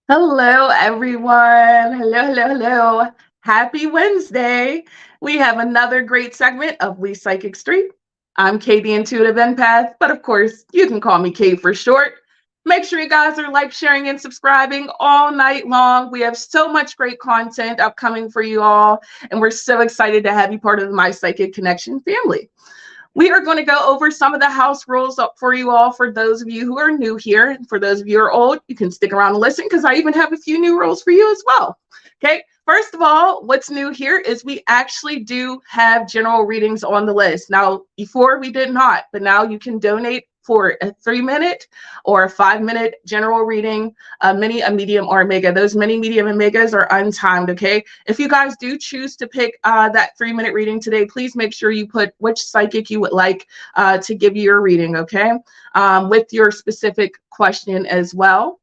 Hello, everyone. Hello, hello, hello. Happy Wednesday. We have another great segment of We Psychic Street. I'm Kay, the intuitive empath, but of course, you can call me Kay for short. Make sure you guys are like, sharing, and subscribing all night long. We have so much great content upcoming for you all, and we're so excited to have you part of the My Psychic Connection family. We are going to go over some of the house rules up for you all. For those of you who are new here, for those of you who are old, you can stick around and listen because I even have a few new rules for you as well. Okay, first of all, what's new here is we actually do have general readings on the list. Now, before we did not, but now you can donate for a 3-minute or a 5-minute general reading, a mini, a medium, or a mega. Those mini, medium, and megas are untimed, okay? If you guys do choose to pick that 3-minute reading today, please make sure you put which psychic you would like to give you your reading, okay? With your specific question as well.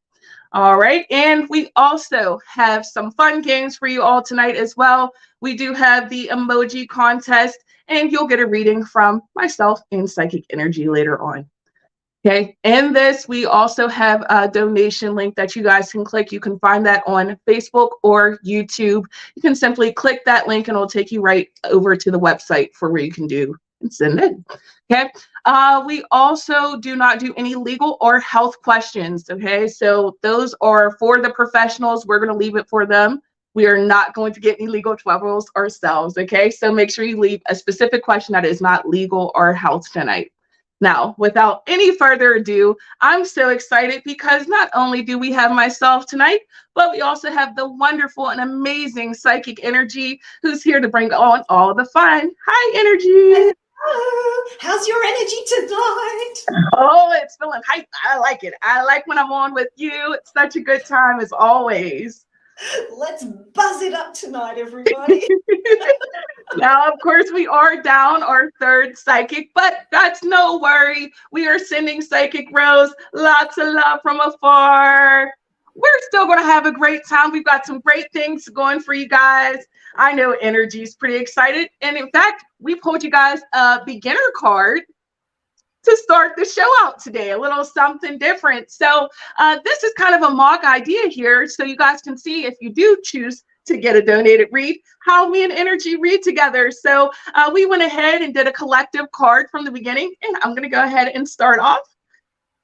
All right, and we also have some fun games for you all tonight as well. We do have the emoji contest, and you'll get a reading from myself and Psychic Energy later on. Okay, in this, we also have a donation link that you guys can click. You can find that on Facebook or YouTube. You can simply click that link and it'll take you right over to the website for where you can do and send it. Okay, we also do not do any legal or health questions. Okay, so those are for the professionals. We're going to leave it for them. We are not going to get any legal troubles ourselves. Okay, so make sure you leave a specific question that is not legal or health tonight. Now, without any further ado, I'm so excited because not only do we have myself tonight, but we also have the wonderful and amazing Psychic Energy who's here to bring on all the fun. Hi, Energy. Hello. How's your energy tonight? Oh, it's feeling hype. I like it. I like when I'm on with you. It's such a good time as always. Let's buzz it up tonight, everybody. Now, of course, we are down our third psychic, but that's no worry. We are sending Psychic Rose lots of love from afar. We're still going to have a great time. We've got some great things going for you guys. I know Energy's pretty excited. And in fact, we pulled you guys a beginner card to start the show out today, a little something different. So this is kind of a mock idea here, so you guys can see if you do choose to get a donated read, how me and Energy read together. So we went ahead and did a collective card from the beginning, and I'm going to go ahead and start off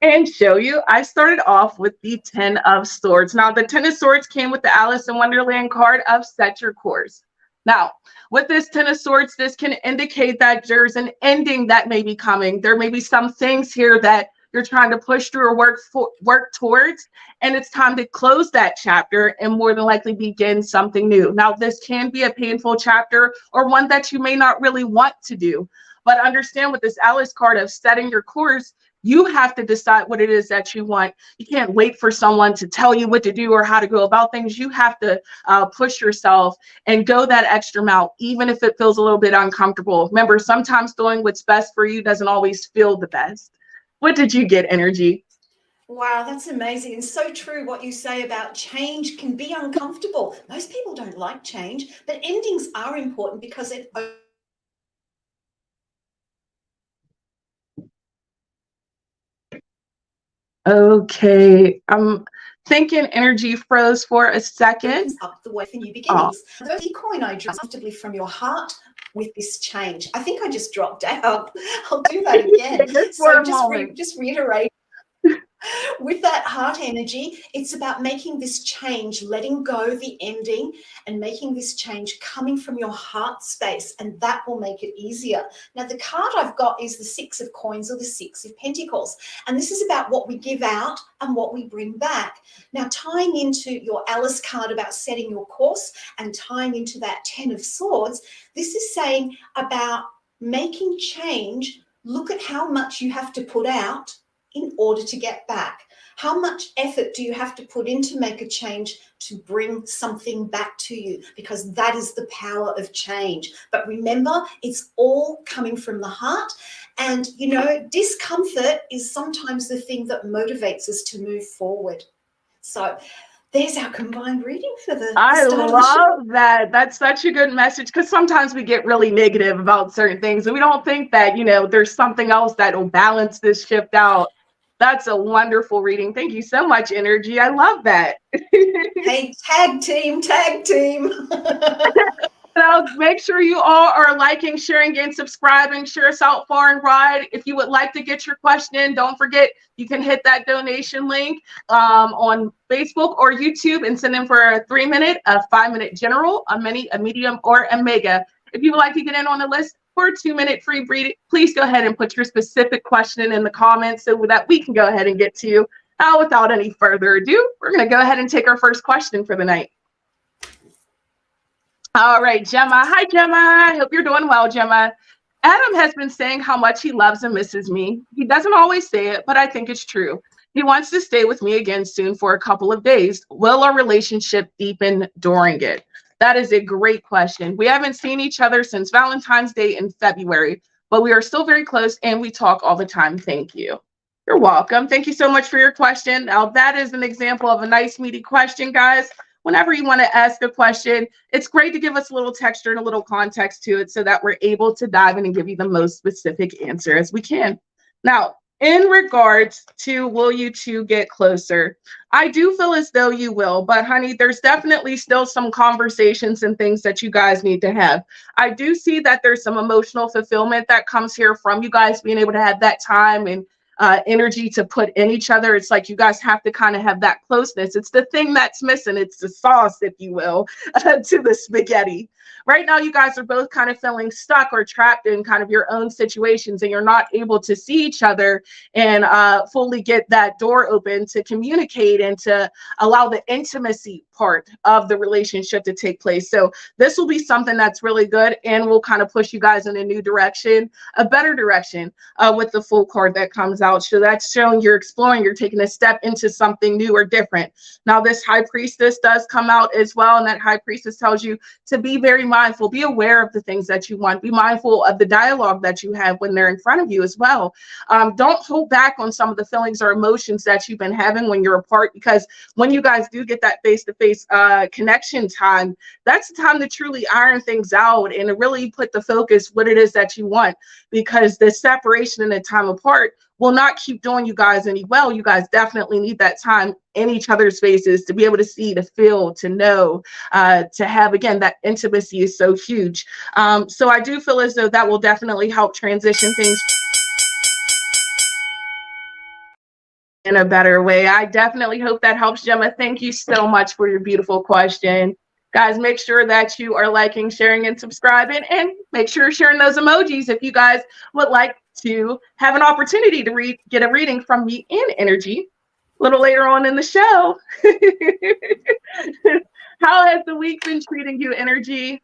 and show you. I started off with the 10 of Swords. Now, the 10 of Swords came with the Alice in Wonderland card of Set Your Course. Now, with this 10 of Swords, this can indicate that there's an ending that may be coming. There may be some things here that you're trying to push through or work towards, and it's time to close that chapter and more than likely begin something new. Now, this can be a painful chapter or one that you may not really want to do, but understand with this Alice card of setting your course, you have to decide what it is that you want. You can't wait for someone to tell you what to do or how to go about things. You have to push yourself and go that extra mile, even if it feels a little bit uncomfortable. Remember, sometimes doing what's best for you doesn't always feel the best. What did you get, Energy? Wow, that's amazing. And so true what you say about change can be uncomfortable. Most people don't like change, but endings are important because it Okay, I'm thinking Energy froze for a second. opens up the way for new beginnings. The coin I drew comfortably from your heart with this change. I think I just dropped out. I'll do that again. So just reiterate. With that heart energy, it's about making this change, letting go the ending and making this change coming from your heart space, and that will make it easier. Now, the card I've got is the 6 of Coins or the 6 of Pentacles, and this is about what we give out and what we bring back. Now, tying into your Alice card about setting your course and tying into that 10 of Swords, this is saying about making change. Look at how much you have to put out in order to get back. How much effort do you have to put in to make a change to bring something back to you? Because that is the power of change. But remember, it's all coming from the heart. And, you know, discomfort is sometimes the thing that motivates us to move forward. So there's our combined reading for the I start of the show. love that. That's such a good message, because sometimes we get really negative about certain things and we don't think that, you know, there's something else that will balance this shift out. That's a wonderful reading. Thank you so much, Innerji. I love that. Hey, tag team, tag team. So make sure you all are liking, sharing, and subscribing. Share us out far and wide. If you would like to get your question in, don't forget you can hit that donation link on Facebook or YouTube and send in for a 3-minute, a 5-minute general, a mini, a medium, or a mega. If you would like to get in on the list for a 2-minute free reading, please go ahead and put your specific question in the comments so that we can go ahead and get to you. Without any further ado, we're going to go ahead and take our first question for the night. All right, Gemma. Hi, Gemma. I hope you're doing well, Gemma. Adam has been saying how much he loves and misses me. He doesn't always say it, but I think it's true. He wants to stay with me again soon for a couple of days. Will our relationship deepen during it? That is a great question. We haven't seen each other since Valentine's Day in February, but we are still very close and we talk all the time. Thank you. You're welcome. Thank you so much for your question. Now, that is an example of a nice, meaty question, guys. Whenever you want to ask a question, it's great to give us a little texture and a little context to it so that we're able to dive in and give you the most specific answer as we can. Now, in regards to will you two get closer, I do feel as though you will, but honey, there's definitely still some conversations and things that you guys need to have. I do see that there's some emotional fulfillment that comes here from you guys being able to have that time and energy to put in each other. It's like you guys have to kind of have that closeness. It's the thing that's missing. It's the sauce, if you will, to the spaghetti. Right now, you guys are both kind of feeling stuck or trapped in kind of your own situations, and you're not able to see each other and fully get that door open to communicate and to allow the intimacy part of the relationship to take place. So this will be something that's really good and will kind of push you guys in a new direction, a better direction with the full card that comes out. So that's showing you're exploring, you're taking a step into something new or different. Now, this High Priestess does come out as well, and that High Priestess tells you to be very mindful, be aware of the things that you want, be mindful of the dialogue that you have when they're in front of you as well. Don't hold back on some of the feelings or emotions that you've been having when you're apart, because when you guys do get that face-to-face connection time, that's the time to truly iron things out and to really put the focus what it is that you want, because the separation and the time apart will not keep doing you guys any well. You guys definitely need that time in each other's faces to be able to see, to feel, to know, to have, again, that intimacy is so huge. So I do feel as though that will definitely help transition things in a better way. I definitely hope that helps, Gemma. Thank you so much for your beautiful question. Guys, make sure that you are liking, sharing, and subscribing, and make sure you're sharing those emojis if you guys would like to have an opportunity to get a reading from me in Innerji a little later on in the show. How has the week been treating you, Innerji?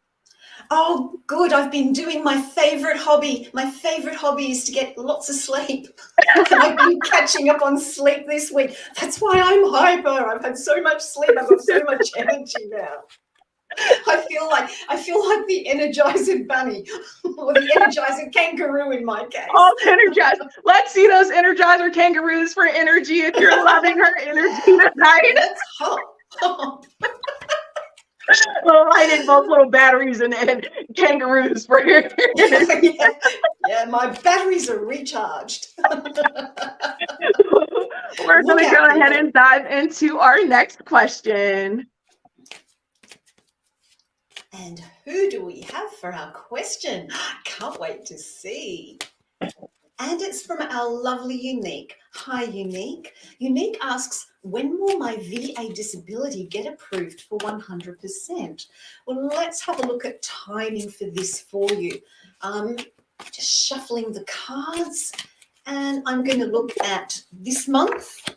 Oh, good. I've been doing my favorite hobby. My favorite hobby is to get lots of sleep. And I've been catching up on sleep this week. That's why I'm hyper. I've had so much sleep. I've got so much energy now. I feel like the Energizer bunny or the Energizer kangaroo in my case. Oh, Energizer. Let's see those Energizer kangaroos for Innerji if you're loving her energy tonight. Let's hop. Well, I didn't both little batteries and kangaroos for you. Yeah, my batteries are recharged. We're going to go ahead and dive into our next question. And who do we have for our question? Can't wait to see. And it's from our lovely Unique. Hi, Unique. Unique asks, when will my VA disability get approved for 100%? Well, let's have a look at timing for this for you. Just shuffling the cards, and I'm going to look at this month.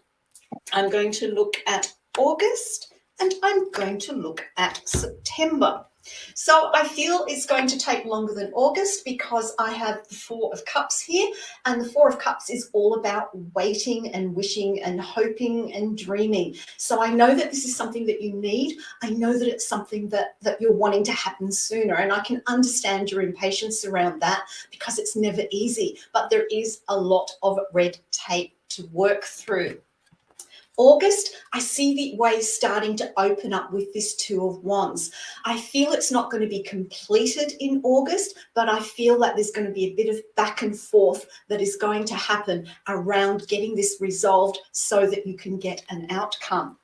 I'm going to look at August, and I'm going to look at September. So I feel it's going to take longer than August because I have the Four of Cups here, and the Four of Cups is all about waiting and wishing and hoping and dreaming. So I know that this is something that you need. I know that it's something that you're wanting to happen sooner, and I can understand your impatience around that because it's never easy, but there is a lot of red tape to work through. August, I see the ways starting to open up with this Two of Wands. I feel it's not going to be completed in August, but I feel that there's going to be a bit of back and forth that is going to happen around getting this resolved so that you can get an outcome.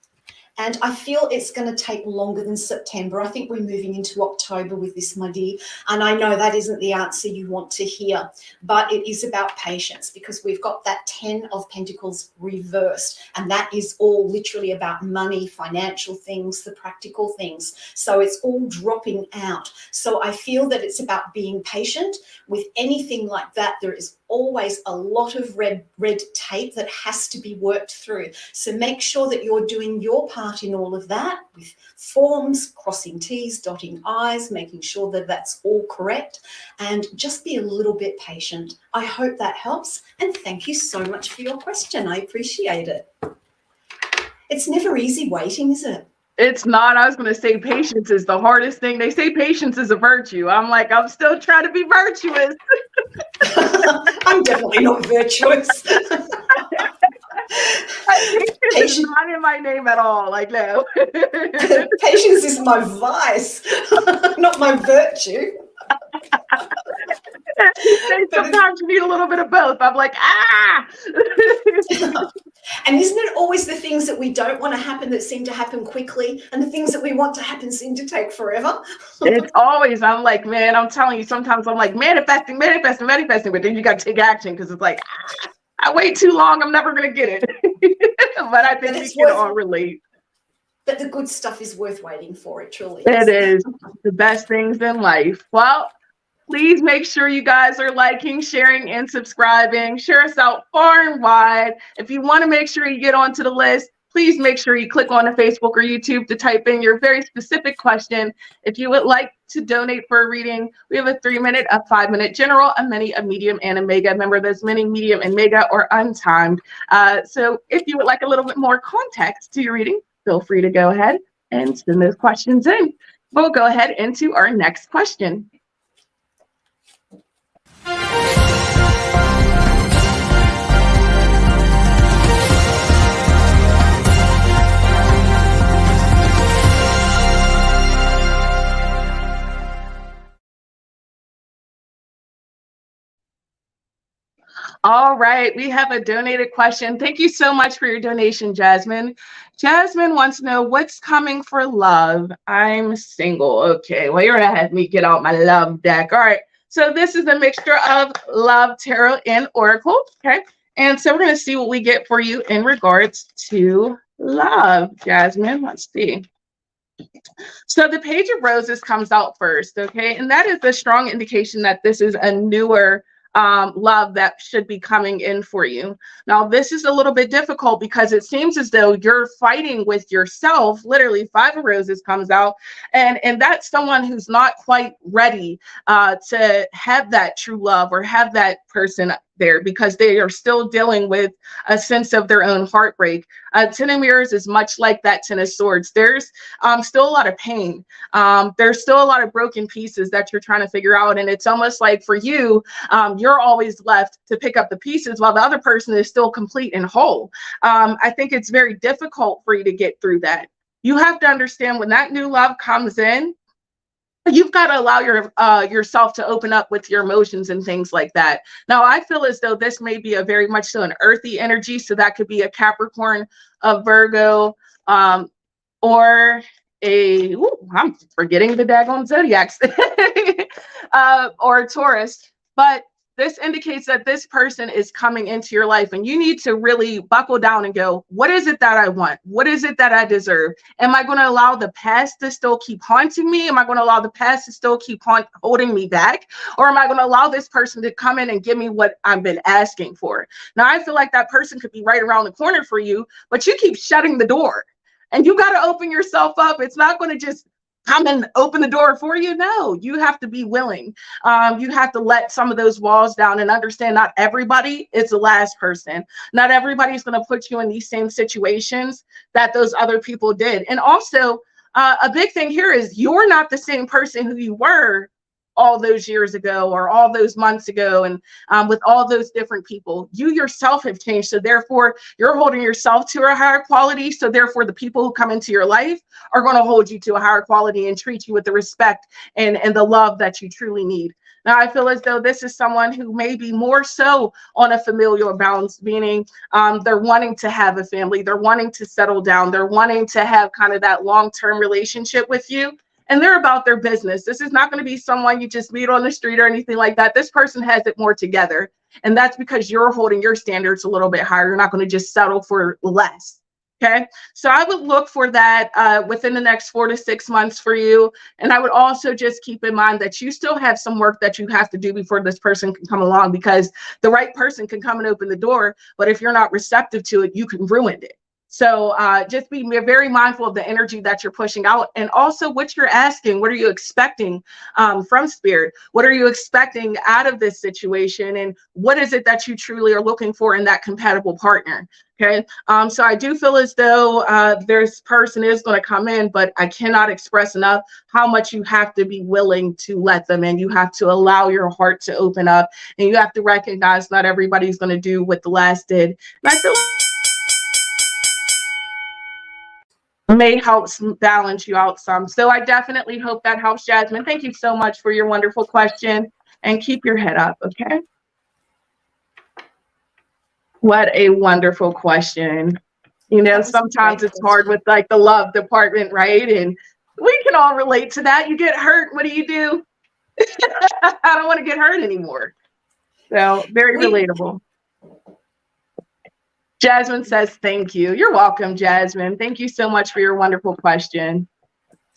And I feel it's going to take longer than September. I think we're moving into October with this, my dear. And I know that isn't the answer you want to hear, but it is about patience, because we've got that 10 of Pentacles reversed. And that is all literally about money, financial things, the practical things. So it's all dropping out. So I feel that it's about being patient. With anything like that, there is always a lot of red tape that has to be worked through. So make sure that you're doing your part in all of that, with forms, crossing T's, dotting I's, making sure that that's all correct, and just be a little bit patient. I hope that helps, and thank you so much for your question. I appreciate it. It's never easy waiting, is it? It's not. I was going to say patience is the hardest thing. They say patience is a virtue. I'm like, I'm still trying to be virtuous. I'm definitely not virtuous. Patience is not in my name at all. Like, no. Patience is my vice, not my virtue. Sometimes you need a little bit of both. I'm like, ah. And isn't it always the things that we don't want to happen that seem to happen quickly, and the things that we want to happen seem to take forever? It's always, I'm like, man, I'm telling you, sometimes I'm like manifesting, but then you got to take action, because it's like, I wait too long, I'm never going to get it. But I think we can all relate. But the good stuff is worth waiting for. It truly is. It is the best things in life. Well, please make sure you guys are liking, sharing, and subscribing. Share us out far and wide. If you want to make sure you get onto the list, please make sure you click on the Facebook or YouTube to type in your very specific question. If you would like to donate for a reading, we have a 3-minute, a 5-minute general, a mini, a medium, and a mega. Remember, those mini, medium, and mega are untimed. So if you would like a little bit more context to your reading, feel free to go ahead and send those questions in. We'll go ahead into our next question. All right, we have a donated question. Thank you so much for your donation, Jasmine. Jasmine wants to know what's coming for love. I'm single. Okay, well, you're gonna have me get out my love deck. All right, so this is a mixture of love, tarot, and oracle. Okay, and so we're gonna see what we get for you in regards to love, Jasmine. Let's see. So the Page of Roses comes out first, okay, and that is a strong indication that this is a newer love that should be coming in for you. Now, this is a little bit difficult because it seems as though you're fighting with yourself. Literally, 5 of Roses comes out, and that's someone who's not quite ready to have that true love or have that person there, because they are still dealing with a sense of their own heartbreak. 10 of Mirrors is much like that 10 of Swords. There's still a lot of pain. There's still a lot of broken pieces that you're trying to figure out. And it's almost like for you, you're always left to pick up the pieces while the other person is still complete and whole. I think it's very difficult for you to get through that. You have to understand, when that new love comes in, you've got to allow yourself to open up with your emotions and things like that. Now, I feel as though this may be a very much so an earthy energy. So that could be a Capricorn, a Virgo, or I'm forgetting the daggone zodiacs, or a Taurus. But this indicates that this person is coming into your life, and you need to really buckle down and go, what is it that I want? What is it that I deserve? Am I going to allow the past to still keep haunting me? Am I going to allow the past to still keep holding me back? Or am I going to allow this person to come in and give me what I've been asking for? Now, I feel like that person could be right around the corner for you, but you keep shutting the door, and you got to open yourself up. It's not going to just come and open the door for you. No, you have to be willing. You have to let some of those walls down and understand not everybody is the last person. Not everybody's going to put you in these same situations that those other people did. And also, a big thing here is you're not the same person who you were all those years ago or all those months ago, and with all those different people. You yourself have changed, so therefore you're holding yourself to a higher quality, so therefore the people who come into your life are going to hold you to a higher quality and treat you with the respect and the love that you truly need. Now, I feel as though this is someone who may be more so on a familial balance, meaning they're wanting to have a family, they're wanting to settle down, they're wanting to have kind of that long-term relationship with you, and they're about their business. This is not going to be someone you just meet on the street or anything like that. This person has it more together, and that's because you're holding your standards a little bit higher. You're not going to just settle for less. Okay, so I would look for that within the next 4 to 6 months for you. And I would also just keep in mind that you still have some work that you have to do before this person can come along, because the right person can come and open the door, but if you're not receptive to it, you can ruin it. So just be very mindful of the energy that you're pushing out, and also what you're asking. What are you expecting from spirit? What are you expecting out of this situation? And what is it that you truly are looking for in that compatible partner? Okay, so I do feel as though this person is going to come in, but I cannot express enough how much you have to be willing to let them in. You have to allow your heart to open up, and you have to recognize not everybody's going to do what the last did. And I feel may help balance you out some. So I definitely hope that helps, Jasmine. Thank you so much for your wonderful question, and keep your head up, okay? What a wonderful question. You know, sometimes it's hard with like the love department, right? And we can all relate to that. You get hurt, what do? I don't want to get hurt anymore. So very relatable. Jasmine says, thank you. You're welcome, Jasmine. Thank you so much for your wonderful question.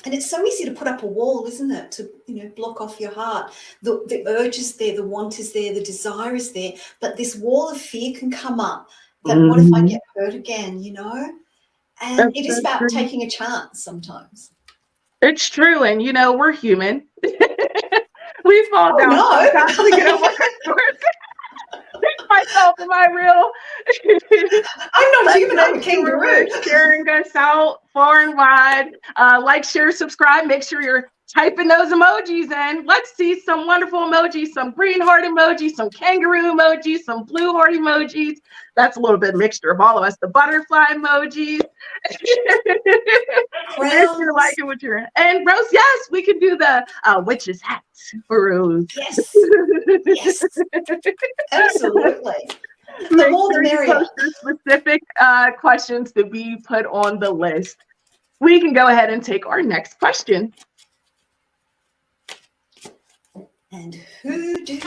And it's so easy to put up a wall, isn't it? To, you know, block off your heart. The urge is there, the want is there, the desire is there, but this wall of fear can come up. That what if I get hurt again, you know? And it is about taking a chance sometimes. It's true. And, you know, we're human. We fall down sometimes. We get over myself, am I real? I'm not human, I'm a kangaroo. Sharing us out far and wide. Like, share, subscribe. Make sure you're typing those emojis in. Let's see some wonderful emojis, some green heart emojis, some kangaroo emojis, some blue heart emojis. That's a little bit mixture of all of us. The butterfly emojis. If you're liking what you're, and Rose, yes, we can do the witch's hat for Rose. Yes, yes, absolutely. Make sure you post your specific questions to be put on the list. We can go ahead and take our next question. And who do you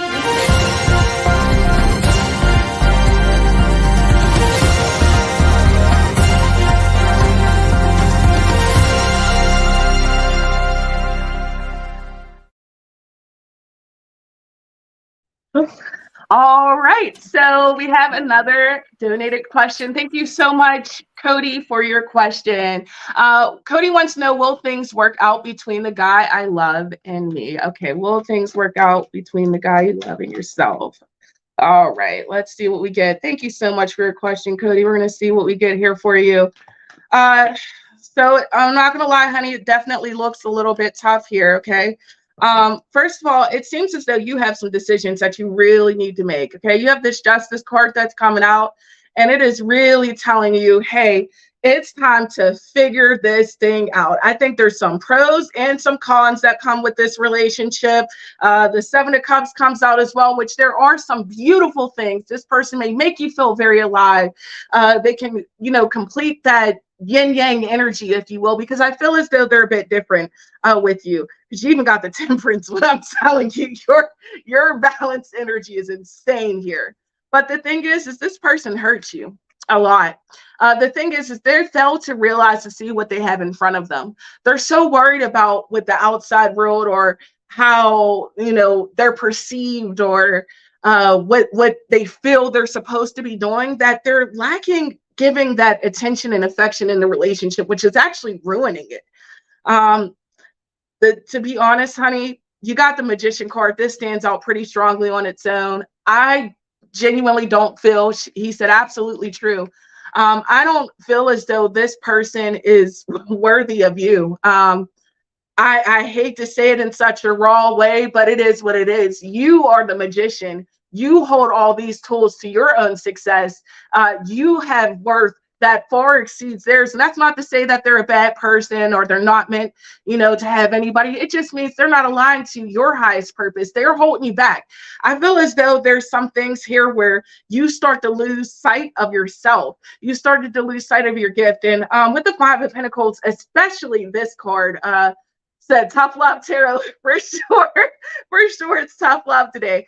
All right, so we have another donated question. Thank you so much, Cody, for your question. Cody wants to know, will things work out between the guy I love and me? Okay, will things work out between the guy you love and yourself? All right, let's see what we get. Thank you so much for your question, Cody. We're going to see what we get here for you. So I'm not going to lie, honey, it definitely looks a little bit tough here, okay? First of all, it seems as though you have some decisions that you really need to make. Okay, you have this justice card that's coming out, and it is really telling you, hey, it's time to figure this thing out. I think there's some pros and some cons that come with this relationship. The Seven of Cups comes out as well, which there are some beautiful things. This person may make you feel very alive. They can, you know, complete that yin yang energy, if you will, because I feel as though they're a bit different with you, because you even got the Temperance. What I'm telling you, your balanced energy is insane here. But the thing is this person hurts you a lot. The thing is they fail to realize, to see what they have in front of them. They're so worried about what the outside world, or how, you know, they're perceived, or what they feel they're supposed to be doing, that they're lacking giving that attention and affection in the relationship, which is actually ruining it. To be honest, honey, you got the Magician card. This stands out pretty strongly on its own. I genuinely don't feel, he said absolutely true. I don't feel as though this person is worthy of you. I hate to say it in such a raw way, but it is what it is. You are the magician. You hold all these tools to your own success. You have worth that far exceeds theirs. And that's not to say that they're a bad person or they're not meant, to have anybody. It just means they're not aligned to your highest purpose. They're holding you back. I feel as though there's some things here where you start to lose sight of yourself. You started to lose sight of your gift. And with the Five of Pentacles, especially this card, said tough love tarot for sure. For sure, it's tough love today.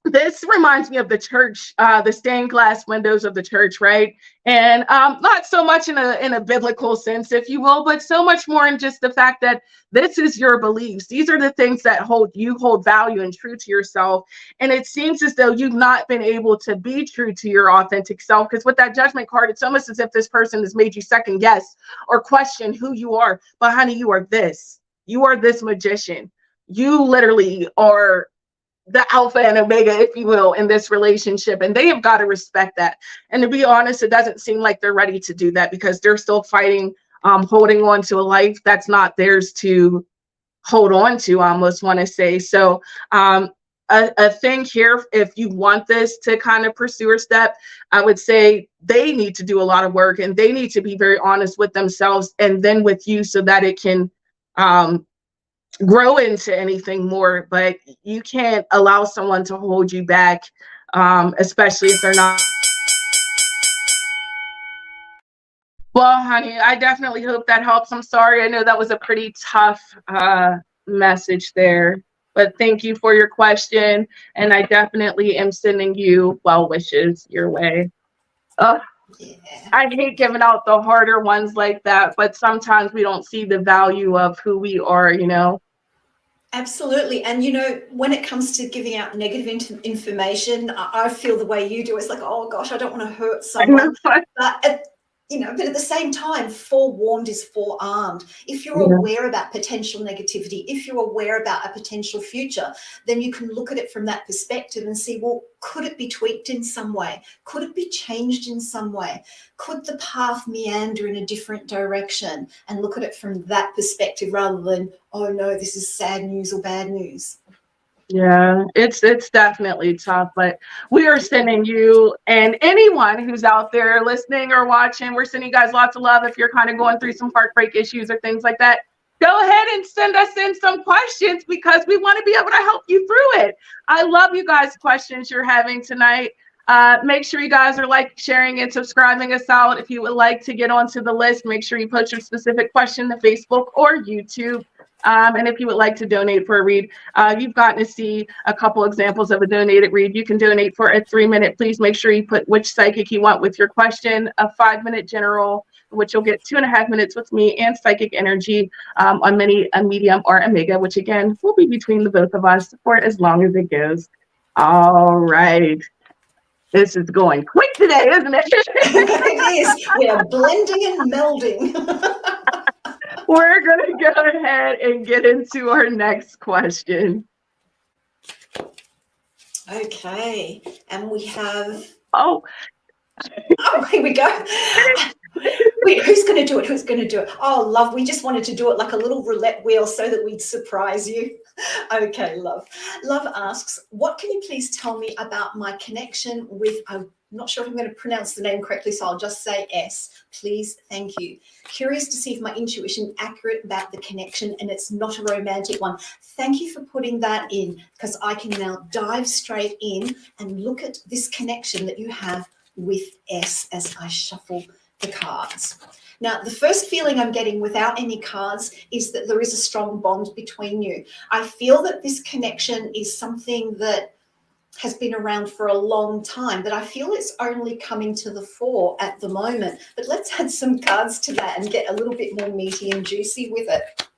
This reminds me of the church, the stained glass windows of the church, right? And not so much in a biblical sense, if you will, but so much more in just the fact that this is your beliefs. These are the things that hold value and true to yourself. And it seems as though you've not been able to be true to your authentic self, because with that Judgment card, it's almost as if this person has made you second guess or question who you are. But honey, you are this. You are this magician. You literally are the alpha and omega, if you will, in this relationship. And they have got to respect that. And to be honest, it doesn't seem like they're ready to do that, because they're still fighting, holding on to a life that's not theirs to hold on to, I almost want to say. So a thing here, if you want this to kind of pursue a step, I would say they need to do a lot of work, and they need to be very honest with themselves and then with you, so that it can grow into anything more. But you can't allow someone to hold you back, especially if they're not. Well, honey, I definitely hope that helps. I'm sorry, I know that was a pretty tough message there, but thank you for your question, and I definitely am sending you well wishes your way. Yeah. I hate giving out the harder ones like that, but sometimes we don't see the value of who we are. Absolutely. And, when it comes to giving out negative information, I feel the way you do. It's like, oh, gosh, I don't want to hurt someone. But at the same time, forewarned is forearmed. If you're aware about potential negativity, if you're aware about a potential future, then you can look at it from that perspective and see, well, could it be tweaked in some way? Could it be changed in some way? Could the path meander in a different direction? And look at it from that perspective rather than, oh, no, this is sad news or bad news. Yeah, it's definitely tough, but we are sending you and anyone who's out there listening or watching, we're sending you guys lots of love. If you're kind of going through some heartbreak issues or things like that, go ahead and send us in some questions, because we want to be able to help you through it. I love you guys' questions you're having tonight. Make sure you guys are sharing and subscribing us out. If you would like to get onto the list, make sure you put your specific question to Facebook or YouTube. And if you would like to donate for a read, you've gotten to see a couple examples of a donated read. You can donate for a 3-minute. Please make sure you put which psychic you want with your question, a 5-minute general, which you'll get 2.5 minutes with me, and psychic energy on a medium or omega, which again will be between the both of us for as long as it goes. All right. This is going quick today, isn't it? It is. We are blending and melding. We're going to go ahead and get into our next question. Okay. And we have... Oh, here we go. Wait, who's going to do it? Who's going to do it? Oh, love, we just wanted to do it like a little roulette wheel so that we'd surprise you. Okay, love. Love asks, what can you please tell me about my connection with, I'm not sure if I'm going to pronounce the name correctly, so I'll just say S. Please, thank you. Curious to see if my intuition is accurate about the connection and it's not a romantic one. Thank you for putting that in, because I can now dive straight in and look at this connection that you have with S as I shuffle the cards. Now, the first feeling I'm getting without any cards is that there is a strong bond between you. I feel that this connection is something that has been around for a long time, but I feel it's only coming to the fore at the moment. But let's add some cards to that and get a little bit more meaty and juicy with it.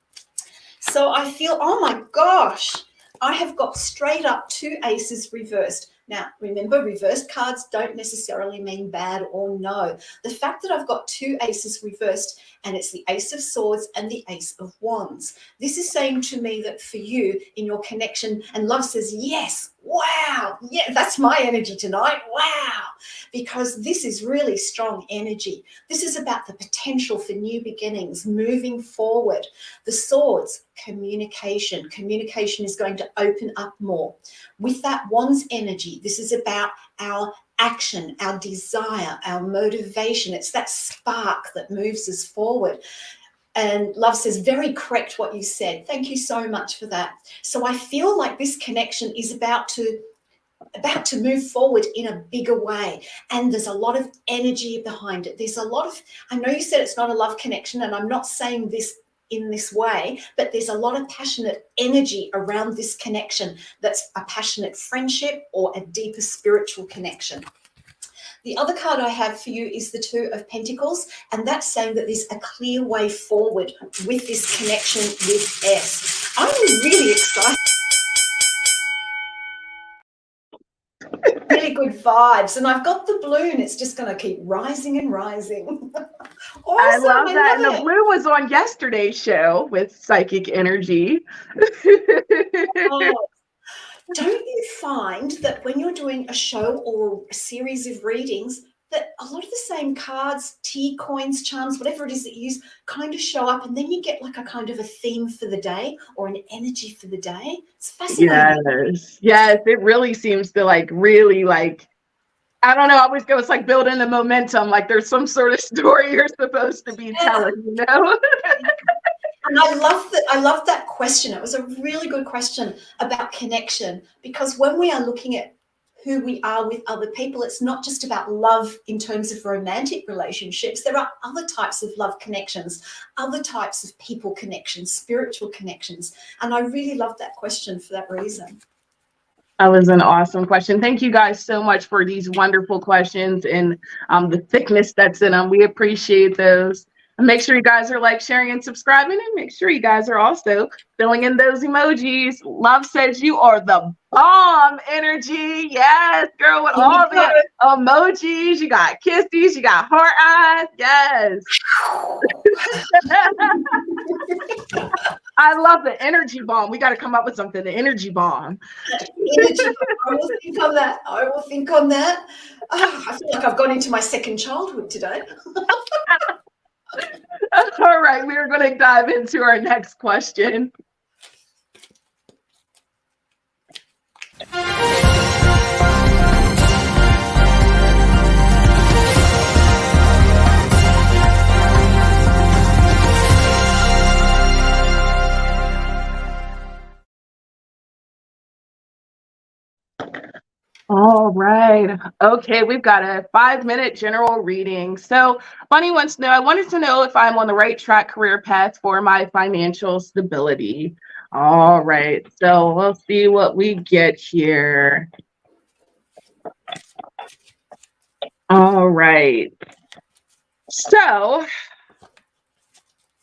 So I feel, oh my gosh, I have got straight up 2 aces reversed. Now, remember, reversed cards don't necessarily mean bad or no. The fact that I've got 2 aces reversed, and it's the Ace of Swords and the Ace of Wands, this is saying to me that for you in your connection, and love says, yes, wow, yeah, that's my energy tonight. Wow, because this is really strong energy. This is about the potential for new beginnings, moving forward. The swords, communication. Communication is going to open up more. With that Wands energy, this is about our action, our desire, our motivation. It's that spark that moves us forward. And Love says, very correct what you said. Thank you so much for that. So I feel like this connection is about to move forward in a bigger way. And there's a lot of energy behind it. There's a lot of, I know you said it's not a love connection, and I'm not saying this in this way, but there's a lot of passionate energy around this connection that's a passionate friendship or a deeper spiritual connection. The other card I have for you is the Two of Pentacles, and that's saying that there's a clear way forward with this connection with S. I'm really excited. Really good vibes, and I've got the blue, and it's just going to keep rising and rising. Awesome, I love that. And the it. blue was on yesterday's show with Psychic Innerji. Oh. Don't you find that when you're doing a show or a series of readings, that a lot of the same cards, tea, coins, charms, whatever it is that you use, kind of show up, and then you get like a kind of a theme for the day or an energy for the day? It's fascinating. Yes, it really seems to like really like, I don't know, I always go, it's like building the momentum, like there's some sort of story you're supposed to be telling, you know? And I love that question. It was a really good question about connection, because when we are looking at who we are with other people, it's not just about love in terms of romantic relationships. There are other types of love connections, other types of people connections, spiritual connections. And I really love that question for that reason. That was an awesome question. Thank you guys so much for these wonderful questions and the thickness that's in them. We appreciate those. And make sure you guys are like, sharing, and subscribing, and make sure you guys are also filling in those emojis. Love says you are the bomb, Innerji. Yes, girl, with all the emojis. You got kissies, you got heart eyes. Yes. I love the energy bomb. We got to come up with something, the energy bomb. Energy bomb. I will think on that. I will think on that. Oh, I feel like I've gone into my second childhood today. All right, we are going to dive into our next question. All right. Okay, we've got a 5-minute general reading. So Bunny wants to know, I wanted to know if I'm on the right track career path for my financial stability. All right, so we'll see what we get here. All right. So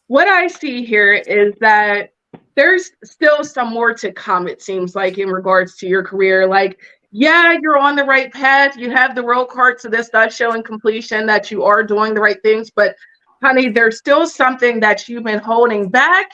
what I see here is that there's still some more to come, it seems like, in regards to your career. Like, yeah, you're on the right path. You have the road card, so this does show in completion that you are doing the right things. But honey, there's still something that you've been holding back,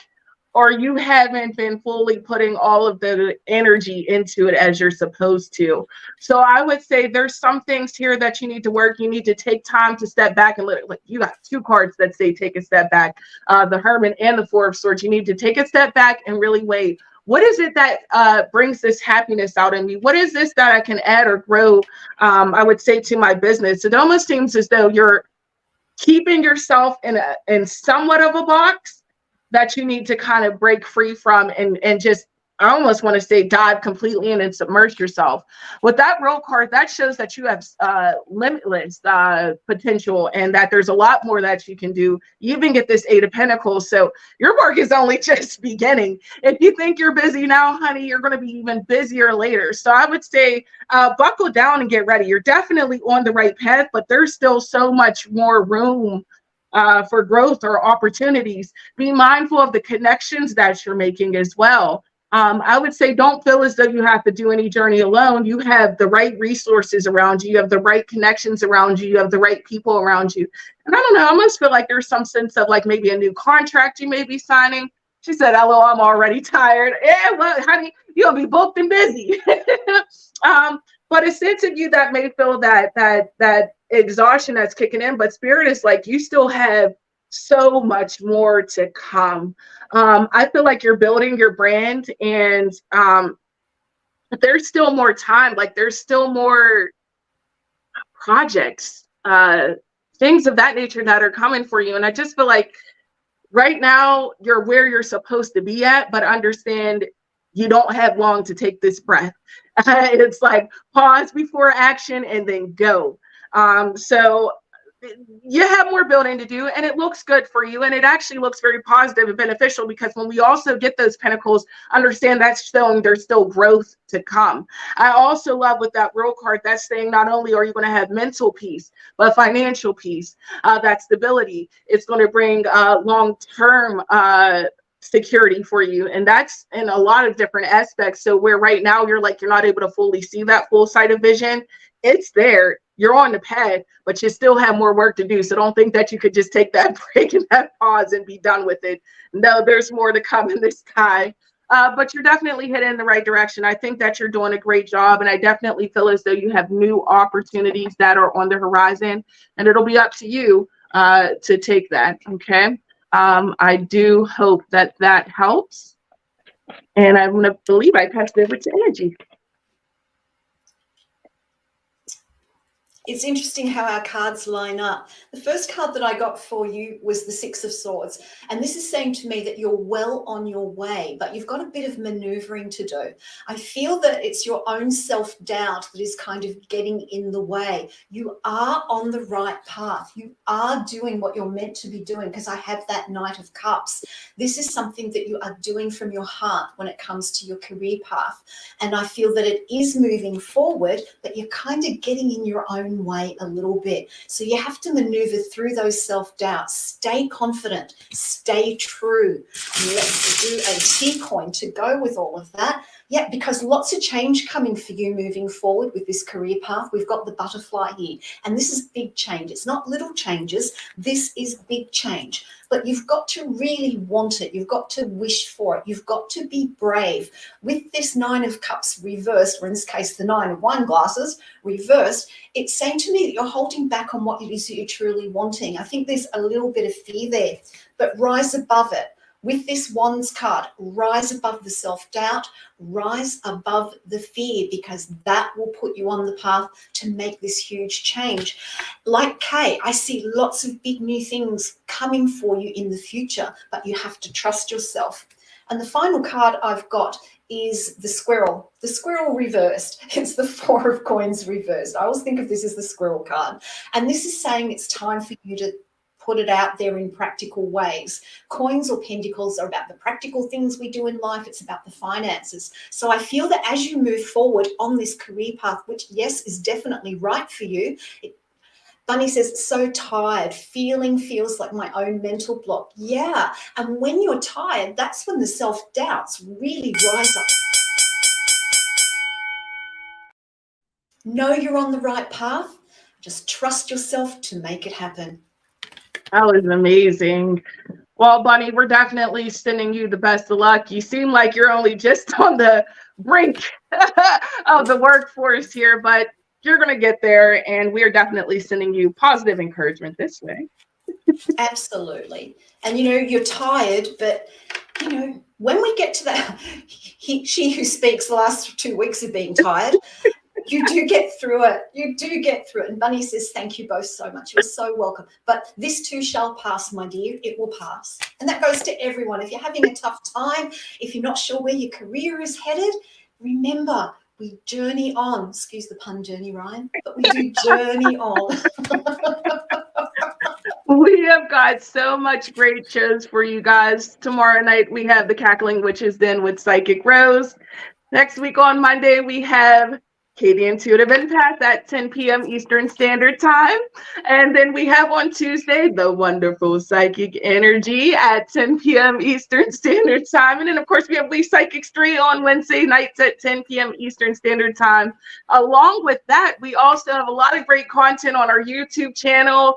or you haven't been fully putting all of the energy into it as you're supposed to. So I would say there's some things here that you need to work. You need to take time to step back and let it, like, you got two cards that say take a step back, the Hermit and the Four of Swords. You need to take a step back and really wait. What is it that brings this happiness out in me? What is this that I can add or grow, I would say, to my business? It almost seems as though you're keeping yourself in somewhat of a box that you need to kind of break free from and just, I almost want to say, dive completely in and submerge yourself. With that roll card, that shows that you have limitless potential, and that there's a lot more that you can do. You even get this 8 of Pentacles, so your work is only just beginning. If you think you're busy now, honey, you're going to be even busier later. So I would say buckle down and get ready. You're definitely on the right path, but there's still so much more room for growth or opportunities. Be mindful of the connections that you're making as well. I would say don't feel as though you have to do any journey alone. You have the right resources around you. You have the right connections around you. You have the right people around you. And I don't know, I almost feel like there's some sense of like maybe a new contract you may be signing. She said, "Hello, I'm already tired." Yeah, well, honey, you'll be booked and busy. But a sense of you that may feel that exhaustion that's kicking in, but Spirit is like, you still have so much more to come. I feel like you're building your brand, and there's still more time. Like, there's still more projects, things of that nature that are coming for you. And I just feel like right now you're where you're supposed to be at, but understand you don't have long to take this breath. It's like pause before action and then go. So you have more building to do, and it looks good for you, and it actually looks very positive and beneficial, because when we also get those pentacles, understand that's showing there's still growth to come. I also love with that World card, that's saying not only are you going to have mental peace, but financial peace, that stability. It's going to bring long-term security for you, and that's in a lot of different aspects. So where right now you're like, you're not able to fully see that full sight of vision, it's there. You're on the path, but you still have more work to do. So don't think that you could just take that break and that pause and be done with it. No, there's more to come in the sky. But you're definitely heading in the right direction. I think that you're doing a great job, and I definitely feel as though you have new opportunities that are on the horizon, and it'll be up to you to take that. Okay. I do hope that that helps. And I'm going to believe I passed it over to Innerji. It's interesting how our cards line up. The first card that I got for you was the Six of Swords. And this is saying to me that you're well on your way, but you've got a bit of maneuvering to do. I feel that it's your own self-doubt that is kind of getting in the way. You are on the right path. You are doing what you're meant to be doing, because I have that Knight of Cups. This is something that you are doing from your heart when it comes to your career path. And I feel that it is moving forward, but you're kind of getting in your own way a little bit. So you have to maneuver through those self-doubts. Stay confident, stay true. Let's do a T coin to go with all of that. Yeah, because lots of change coming for you moving forward with this career path. We've got the butterfly here, and this is big change. It's not little changes. This is big change, but you've got to really want it. You've got to wish for it. You've got to be brave. With this Nine of Cups reversed, or in this case, the Nine of Wine glasses reversed, it's saying to me that you're holding back on what it is that you're truly wanting. I think there's a little bit of fear there, but rise above it. With this Wands card, rise above the self-doubt, rise above the fear, because that will put you on the path to make this huge change. Like Kay, I see lots of big new things coming for you in the future, but you have to trust yourself. And the final card I've got is the squirrel reversed. It's the Four of Coins reversed. I always think of this as the squirrel card. And this is saying it's time for you to put it out there in practical ways. Coins or pentacles are about the practical things we do in life. It's about the finances. So I feel that as you move forward on this career path, which, yes, is definitely right for you, Bunny says, so tired, feels like my own mental block. Yeah, and when you're tired, that's when the self-doubts really rise up. Know you're on the right path. Just trust yourself to make it happen. That was amazing. Well, Bunny, we're definitely sending you the best of luck. You seem like you're only just on the brink of the workforce here, but you're going to get there, and we're definitely sending you positive encouragement this way. Absolutely. And, you know, you're tired, but, you know, when we get to that, she who speaks the last 2 weeks of being tired, you do get through it. You do get through it. And Bunny says, thank you both so much. You're so welcome. But this too shall pass, my dear. It will pass. And that goes to everyone. If you're having a tough time, if you're not sure where your career is headed, remember, we journey on. Excuse the pun, journey, Ryan. But we do journey on. We have got so much great shows for you guys. Tomorrow night, we have the Cackling Witches Den with Psychic Rose. Next week on Monday, we have Katie Intuitive Empath at 10 p.m. Eastern Standard Time. And then we have on Tuesday, the wonderful Psychic Innerji at 10 p.m. Eastern Standard Time. And then, of course, we have Lee Psychic Street on Wednesday nights at 10 p.m. Eastern Standard Time. Along with that, we also have a lot of great content on our YouTube channel.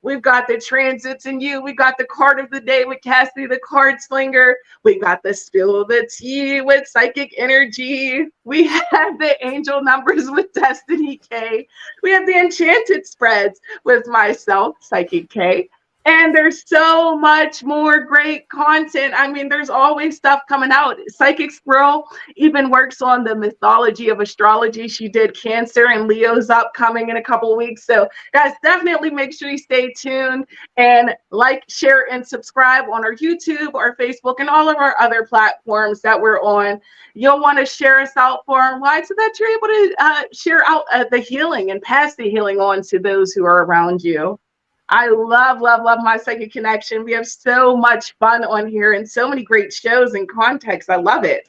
We've got the transits in you. We got the card of the day with Cassie, the card slinger. We got the spill of the tea with psychic energy. We have the angel numbers with Destiny K. We have the enchanted spreads with myself, Psychic K. And there's so much more great content. I mean, there's always stuff coming out. Psychic Squirrel even works on the mythology of astrology. She did Cancer and Leo's upcoming in a couple of weeks. So guys, definitely make sure you stay tuned and like, share, and subscribe on our YouTube, our Facebook, and all of our other platforms that we're on. You'll want to share us out far and wide so that you're able to share out the healing and pass the healing on to those who are around you. I love, love, love my Psychic Connection. We have so much fun on here and so many great shows and contexts. I love it.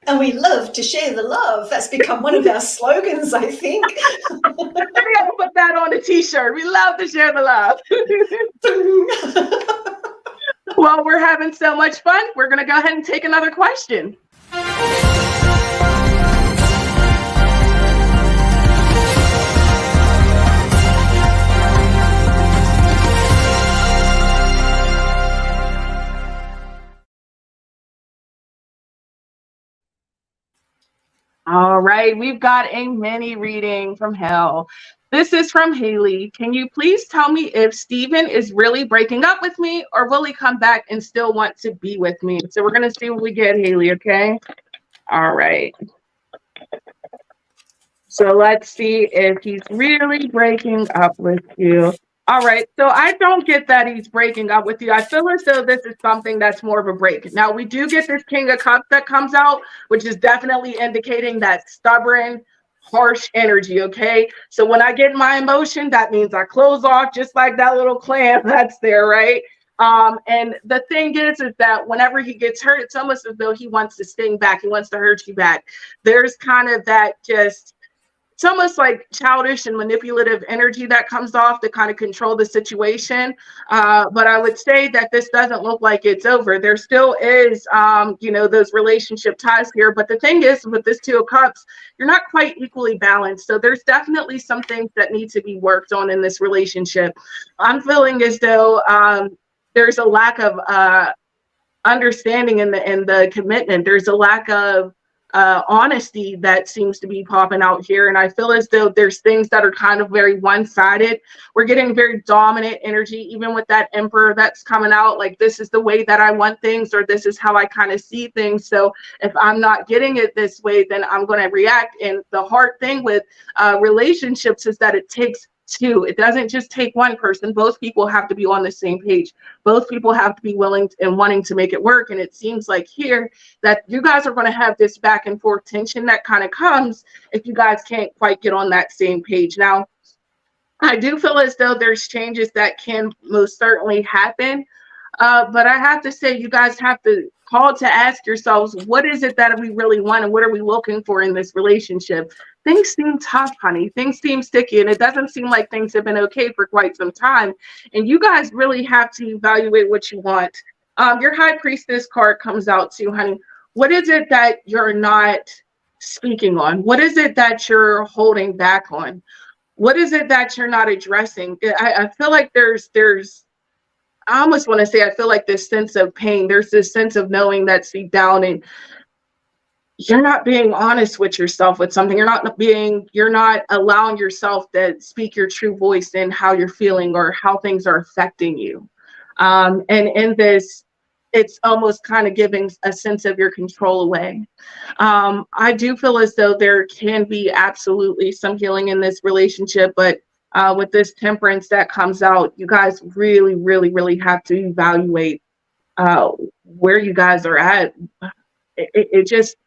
And we love to share the love. That's become one of our slogans, I think. Maybe I'll put that on a t-shirt. We love to share the love. Well, we're having so much fun. We're going to go ahead and take another question. All right, we've got a mini reading from hell. This is from Haley. Can you please tell me if Steven is really breaking up with me, or will he come back and still want to be with me? So we're going to see what we get, Haley, okay? All right. So let's see if he's really breaking up with you. All right, so I don't get that he's breaking up with you. I feel as though this is something that's more of a break. Now, we do get this King of Cups that comes out, which is definitely indicating that stubborn, harsh energy, okay? So when I get my emotion, that means I close off just like that little clam that's there, right? And the thing is that whenever he gets hurt, it's almost as though he wants to sting back. He wants to hurt you back. There's kind of that just... it's almost like childish and manipulative energy that comes off to kind of control the situation. But I would say that this doesn't look like it's over. There still is, you know, those relationship ties here. But the thing is, with this Two of Cups, you're not quite equally balanced. So there's definitely some things that need to be worked on in this relationship. I'm feeling as though there's a lack of understanding in the commitment. There's a lack of honesty that seems to be popping out here, and I feel as though there's things that are kind of very one-sided. We're getting very dominant energy, even with that Emperor that's coming out, like this is the way that I want things, or this is how I kind of see things. So if I'm not getting it this way, then I'm going to react. And the hard thing with relationships is that it takes two. It doesn't just take one person. Both people have to be on the same page. Both people have to be willing and wanting to make it work. And it seems like here that you guys are going to have this back and forth tension that kind of comes if you guys can't quite get on that same page. Now, I do feel as though there's changes that can most certainly happen. But I have to say, you guys have to call to ask yourselves, what is it that we really want and what are we looking for in this relationship? Things seem tough, honey. Things seem sticky, and it doesn't seem like things have been okay for quite some time. And you guys really have to evaluate what you want. Your High Priestess card comes out too, honey. What is it that you're not speaking on? What is it that you're holding back on? What is it that you're not addressing? I feel like there's I almost want to say, I feel like this sense of pain. There's this sense of knowing that deep down, and you're not being honest with yourself with something. You're not allowing yourself to speak your true voice in how you're feeling or how things are affecting you. And in this, it's almost kind of giving a sense of your control away. I do feel as though there can be absolutely some healing in this relationship, but with this Temperance that comes out, you guys really, really, really have to evaluate where you guys are at. It just,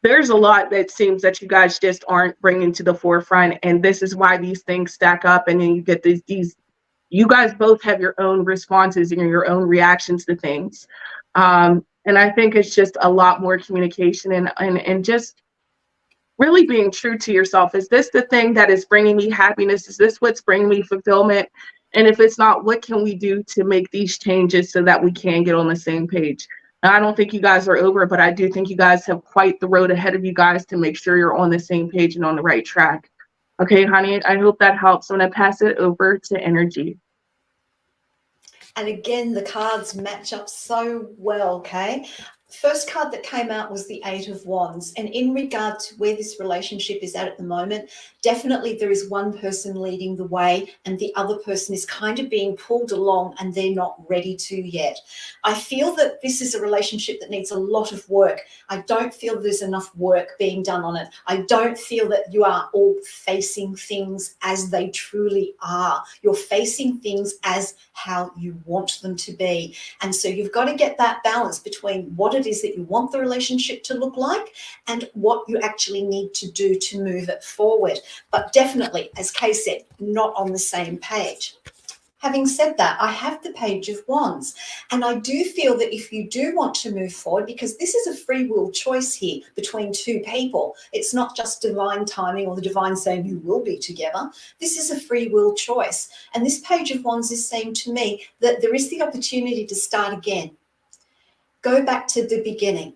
there's a lot that seems that you guys just aren't bringing to the forefront, and this is why these things stack up, and then you get these you guys both have your own responses and your own reactions to things. And I think it's just a lot more communication and just really being true to yourself. Is this the thing that is bringing me happiness? Is this what's bringing me fulfillment? And if it's not, what can we do to make these changes so that we can get on the same page? Now, I don't think you guys are over, but I do think you guys have quite the road ahead of you guys to make sure you're on the same page and on the right track. Okay, honey, I hope that helps. I'm going to pass it over to Innerji. And again, the cards match up so well, okay? First card that came out was the Eight of Wands. And in regard to where this relationship is at the moment, definitely there is one person leading the way and the other person is kind of being pulled along and they're not ready to yet. I feel that this is a relationship that needs a lot of work. I don't feel there's enough work being done on it. I don't feel that you are all facing things as they truly are. You're facing things as how you want them to be. And so you've got to get that balance between what it is that you want the relationship to look like and what you actually need to do to move it forward. But definitely, as Kay said, not on the same page. Having said that, I have the Page of Wands, and I do feel that if you do want to move forward, because this is a free will choice here between two people, it's not just divine timing or the divine saying you will be together. This is a free will choice. And this Page of Wands is saying to me that there is the opportunity to start again. Go back to the beginning.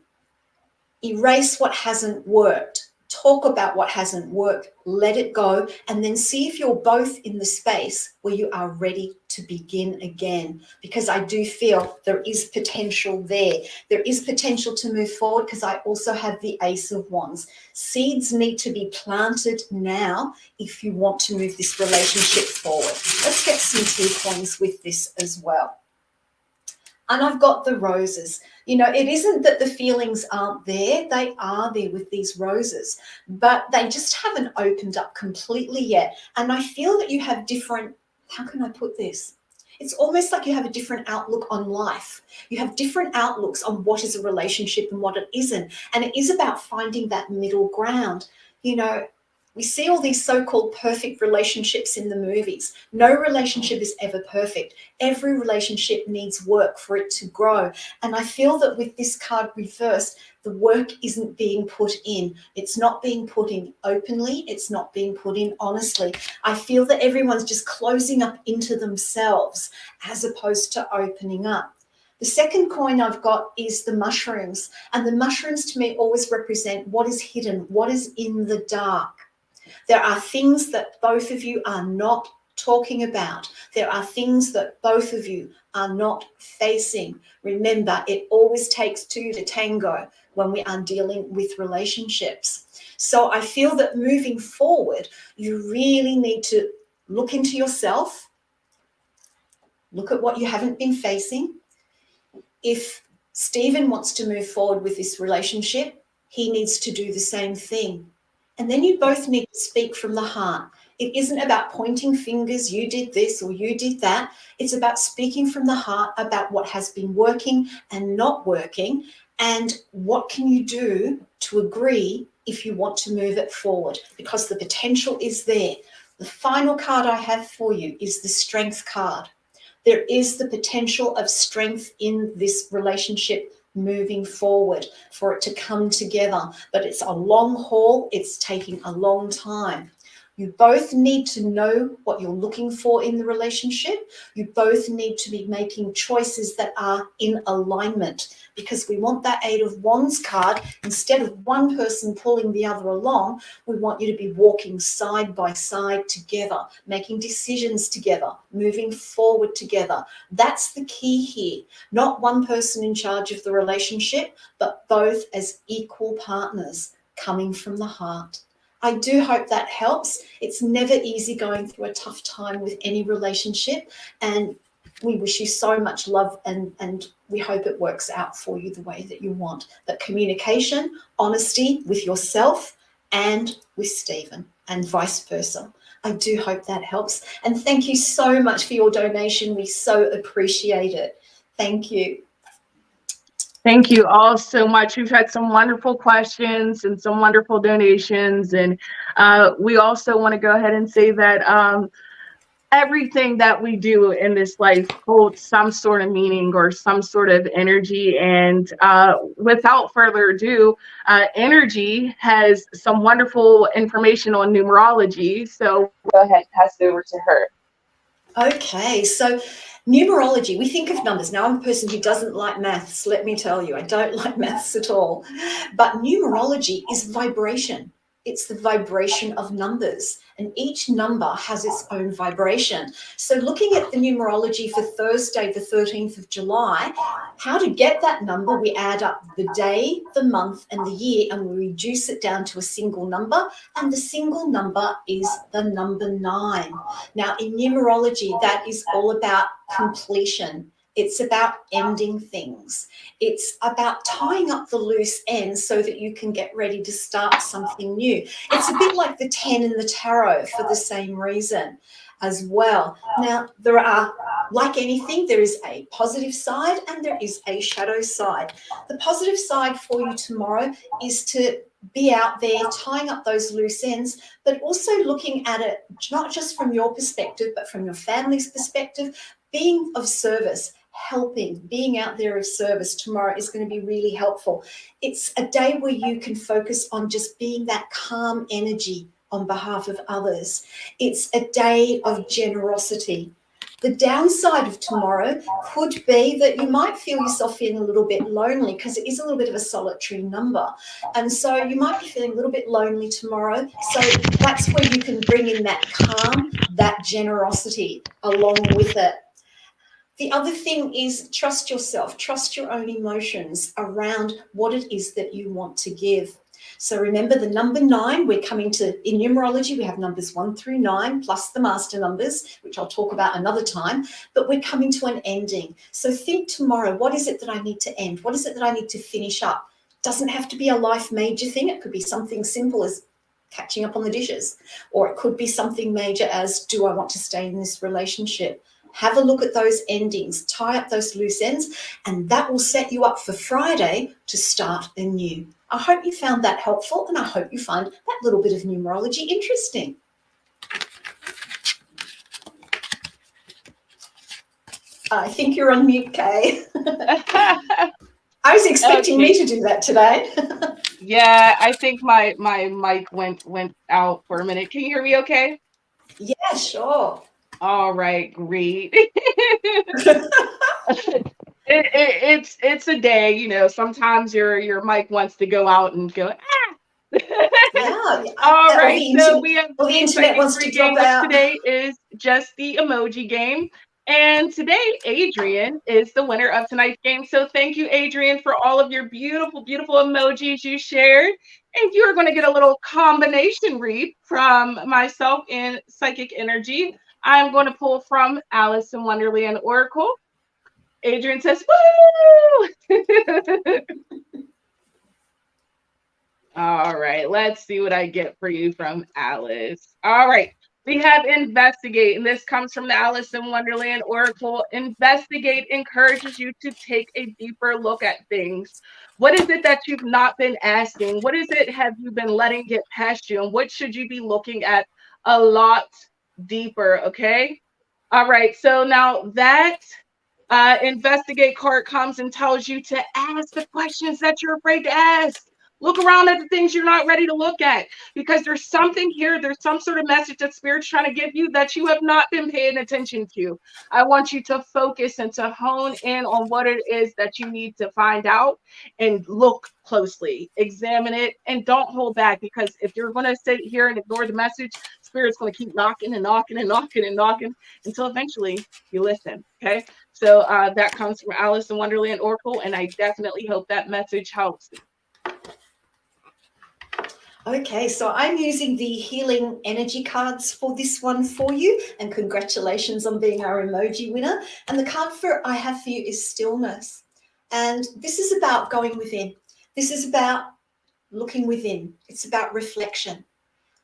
Erase what hasn't worked. Talk about what hasn't worked, let it go, and then see if you're both in the space where you are ready to begin again. Because I do feel there is potential there. There is potential to move forward because I also have the Ace of Wands. Seeds need to be planted now if you want to move this relationship forward. Let's get some tea coins with this as well. And I've got the roses. You know, it isn't that the feelings aren't there. They are there with these roses, but they just haven't opened up completely yet. And I feel that you have different, how can I put this? It's almost like you have a different outlook on life. You have different outlooks on what is a relationship and what it isn't. And it is about finding that middle ground. You know, we see all these so-called perfect relationships in the movies. No relationship is ever perfect. Every relationship needs work for it to grow. And I feel that with this card reversed, the work isn't being put in. It's not being put in openly. It's not being put in honestly. I feel that everyone's just closing up into themselves as opposed to opening up. The second coin I've got is the mushrooms. And the mushrooms to me always represent what is hidden, what is in the dark. There are things that both of you are not talking about. There are things that both of you are not facing. Remember, it always takes two to tango when we are dealing with relationships. So I feel that moving forward, you really need to look into yourself, look at what you haven't been facing. If Stephen wants to move forward with this relationship, he needs to do the same thing. And then you both need to speak from the heart. It isn't about pointing fingers, you did this or you did that. It's about speaking from the heart about what has been working and not working, and what can you do to agree if you want to move it forward, because the potential is there. The final card I have for you is the Strength card. There is the potential of strength in this relationship moving forward, for it to come together, but it's a long haul. It's taking a long time. You both need to know what you're looking for in the relationship. You both need to be making choices that are in alignment, because we want that Eight of Wands card. Instead of one person pulling the other along, we want you to be walking side by side together, making decisions together, moving forward together. That's the key here. Not one person in charge of the relationship, but both as equal partners coming from the heart. I do hope that helps. It's never easy going through a tough time with any relationship, and we wish you so much love, and we hope it works out for you the way that you want. But communication, honesty with yourself and with Stephen, and vice versa. I do hope that helps. And thank you so much for your donation. We so appreciate it. Thank you. Thank you all so much. We've had some wonderful questions and some wonderful donations. And we also want to go ahead and say that everything that we do in this life holds some sort of meaning or some sort of energy. And without further ado, Innerji has some wonderful information on numerology. So go ahead, pass it over to her. Okay, so numerology, we think of numbers. Now, I'm a person who doesn't like maths, let me tell you. I don't like maths at all. But numerology is vibration. It's the vibration of numbers, and each number has its own vibration. So looking at the numerology for Thursday, the 13th of July, how to get that number, we add up the day, the month, and the year, and we reduce it down to a single number, and the single number is the number 9. Now, in numerology, that is all about completion. It's about ending things. It's about tying up the loose ends so that you can get ready to start something new. It's a bit like the 10 in the tarot for the same reason as well. Now, there are, like anything, there is a positive side and there is a shadow side. The positive side for you tomorrow is to be out there tying up those loose ends, but also looking at it not just from your perspective, but from your family's perspective, being of service, helping, being out there of service tomorrow is going to be really helpful. It's a day where you can focus on just being that calm energy on behalf of others. It's a day of generosity. The downside of tomorrow could be that you might feel yourself feeling a little bit lonely because it is a little bit of a solitary number. And so you might be feeling a little bit lonely tomorrow. So that's where you can bring in that calm, that generosity along with it. The other thing is trust yourself, trust your own emotions around what it is that you want to give. So remember the number 9, we're coming to, in numerology, we have numbers 1 through 9, plus the master numbers, which I'll talk about another time, but we're coming to an ending. So think tomorrow, what is it that I need to end? What is it that I need to finish up? Doesn't have to be a life major thing. It could be something simple as catching up on the dishes, or it could be something major as, do I want to stay in this relationship? Have a look at those endings, tie up those loose ends, and that will set you up for Friday to start anew. I hope you found that helpful, and I hope you find that little bit of numerology interesting. I think you're on mute, Kay. I was expecting me to do that today. Yeah, I think my mic went out for a minute. Can you hear me okay? Yeah, sure. All right, great. It's a day, you know. Sometimes your mic wants to go out and go. Yeah. All right, so we have the internet wants to drop game, which out. today is just the emoji game. And today, Adrian is the winner of tonight's game. So thank you, Adrian, for all of your beautiful, beautiful emojis you shared. And you are going to get a little combination read from myself in Psychic Energy. I'm going to pull from Alice in Wonderland Oracle. Adrian says, woo! All right, let's see what I get for you from Alice. All right, we have investigate, and this comes from the Alice in Wonderland Oracle. Investigate encourages you to take a deeper look at things. What is it that you've not been asking? What is it have you been letting get past you? And what should you be looking at a lot deeper? Okay. All right, so now that investigate card comes and tells you to ask the questions that you're afraid to ask. Look around at the things you're not ready to look at, because there's something here. There's some sort of message that Spirit's trying to give you that you have not been paying attention to. I want you to focus and to hone in on what it is that you need to find out and look closely, examine it, and don't hold back, because if you're going to sit here and ignore the message, Spirit's going to keep knocking and knocking and knocking and knocking until eventually you listen. Okay. So that comes from Alice in Wonderland Oracle, and I definitely hope that message helps. Okay, so I'm using the healing energy cards for this one for you, and congratulations on being our emoji winner. And the card I have for you is stillness. And this is about going within. This is about looking within. It's about reflection.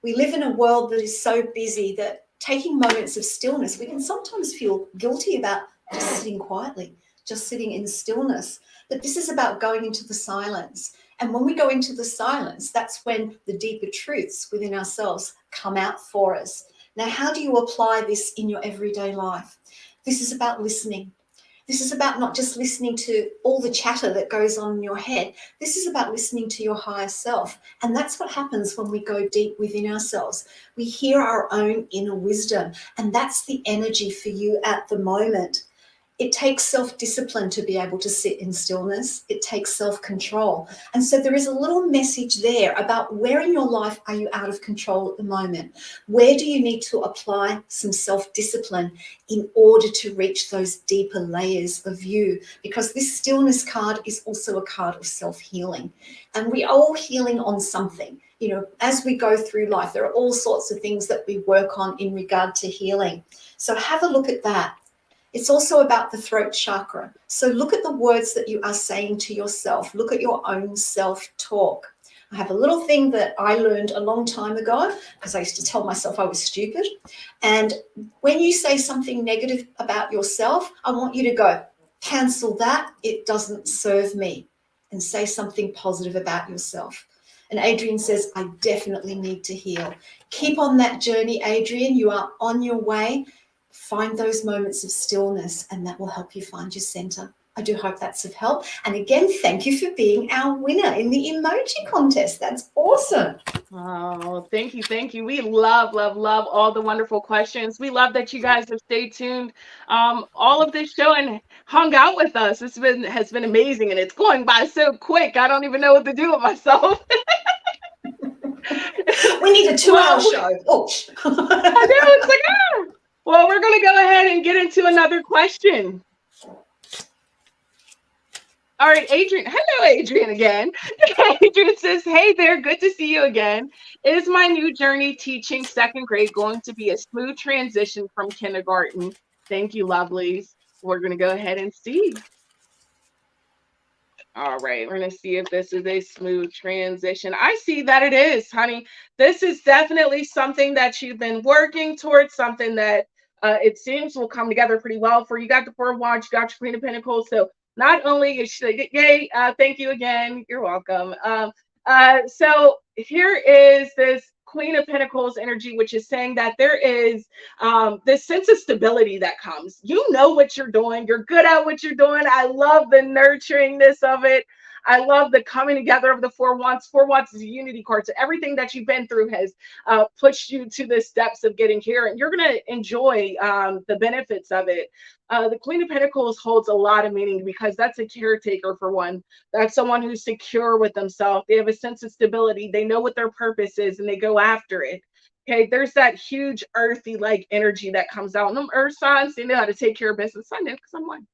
We live in a world that is so busy that taking moments of stillness, we can sometimes feel guilty about just sitting quietly, just sitting in stillness. But this is about going into the silence. And when we go into the silence, that's when the deeper truths within ourselves come out for us. Now, how do you apply this in your everyday life? This is about listening. This is about not just listening to all the chatter that goes on in your head. This is about listening to your higher self. And that's what happens when we go deep within ourselves. We hear our own inner wisdom. And that's the energy for you at the moment. It takes self-discipline to be able to sit in stillness. It takes self-control. And so there is a little message there about where in your life are you out of control at the moment? Where do you need to apply some self-discipline in order to reach those deeper layers of you? Because this stillness card is also a card of self-healing. And we are all healing on something. You know, as we go through life, there are all sorts of things that we work on in regard to healing. So have a look at that. It's also about the throat chakra. So look at the words that you are saying to yourself. Look at your own self-talk. I have a little thing that I learned a long time ago because I used to tell myself I was stupid. And when you say something negative about yourself, I want you to go, cancel that. It doesn't serve me. And say something positive about yourself. And Adrian says, I definitely need to heal. Keep on that journey, Adrian. You are on your way. Find those moments of stillness, and that will help you find your center. I do hope that's of help. And again, thank you for being our winner in the emoji contest. That's awesome. Oh, thank you. Thank you. We love all the wonderful questions. We love that you guys have stayed tuned all of this show and hung out with us. Has been amazing, and it's going by so quick. I don't even know what to do with myself. We need a 2-hour show. Oh. I know, it's like, ah. Well, we're going to go ahead and get into another question. All right, Adrian. Hello, Adrian again. Adrian says, hey there, good to see you again. Is my new journey teaching second grade going to be a smooth transition from kindergarten? Thank you, lovelies. We're going to go ahead and see. All right, we're going to see if this is a smooth transition. I see that it is, honey. This is definitely something that you've been working towards, something that it seems will come together pretty well for you. You got the Four of Wands, you got your Queen of Pentacles. So not only is she, yay, thank you again. You're welcome. So here is this Queen of Pentacles energy, which is saying that there is this sense of stability that comes. You know what you're doing. You're good at what you're doing. I love the nurturingness of it. I love the coming together of the Four Wands. Four Wands is a unity card. So everything that you've been through has pushed you to the steps of getting here. And you're going to enjoy the benefits of it. The Queen of Pentacles holds a lot of meaning because that's a caretaker for one. That's someone who's secure with themselves. They have a sense of stability. They know what their purpose is and they go after it. Okay, there's that huge earthy like energy that comes out. And them earth signs, they know how to take care of business. I know because I'm one.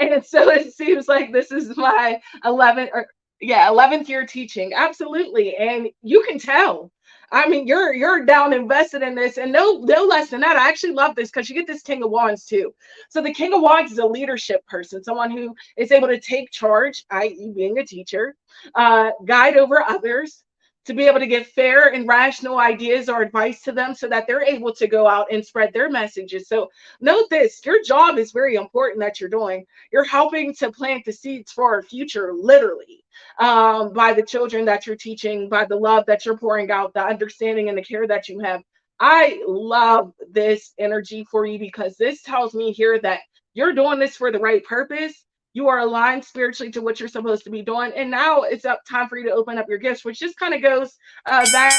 And so it seems like this is my 11th year teaching. Absolutely. And you can tell. I mean, you're down invested in this, and no less than that. I actually love this because you get this King of Wands too. So the King of Wands is a leadership person, someone who is able to take charge, i.e. being a teacher, guide over others, to be able to give fair and rational ideas or advice to them so that they're able to go out and spread their messages. So note this, your job is very important that you're doing. You're helping to plant the seeds for our future, literally, by the children that you're teaching, by the love that you're pouring out, the understanding and the care that you have. I love this energy for you because this tells me here that you're doing this for the right purpose. You are aligned spiritually to what you're supposed to be doing. And now it's up time for you to open up your gifts, which just kind of goes back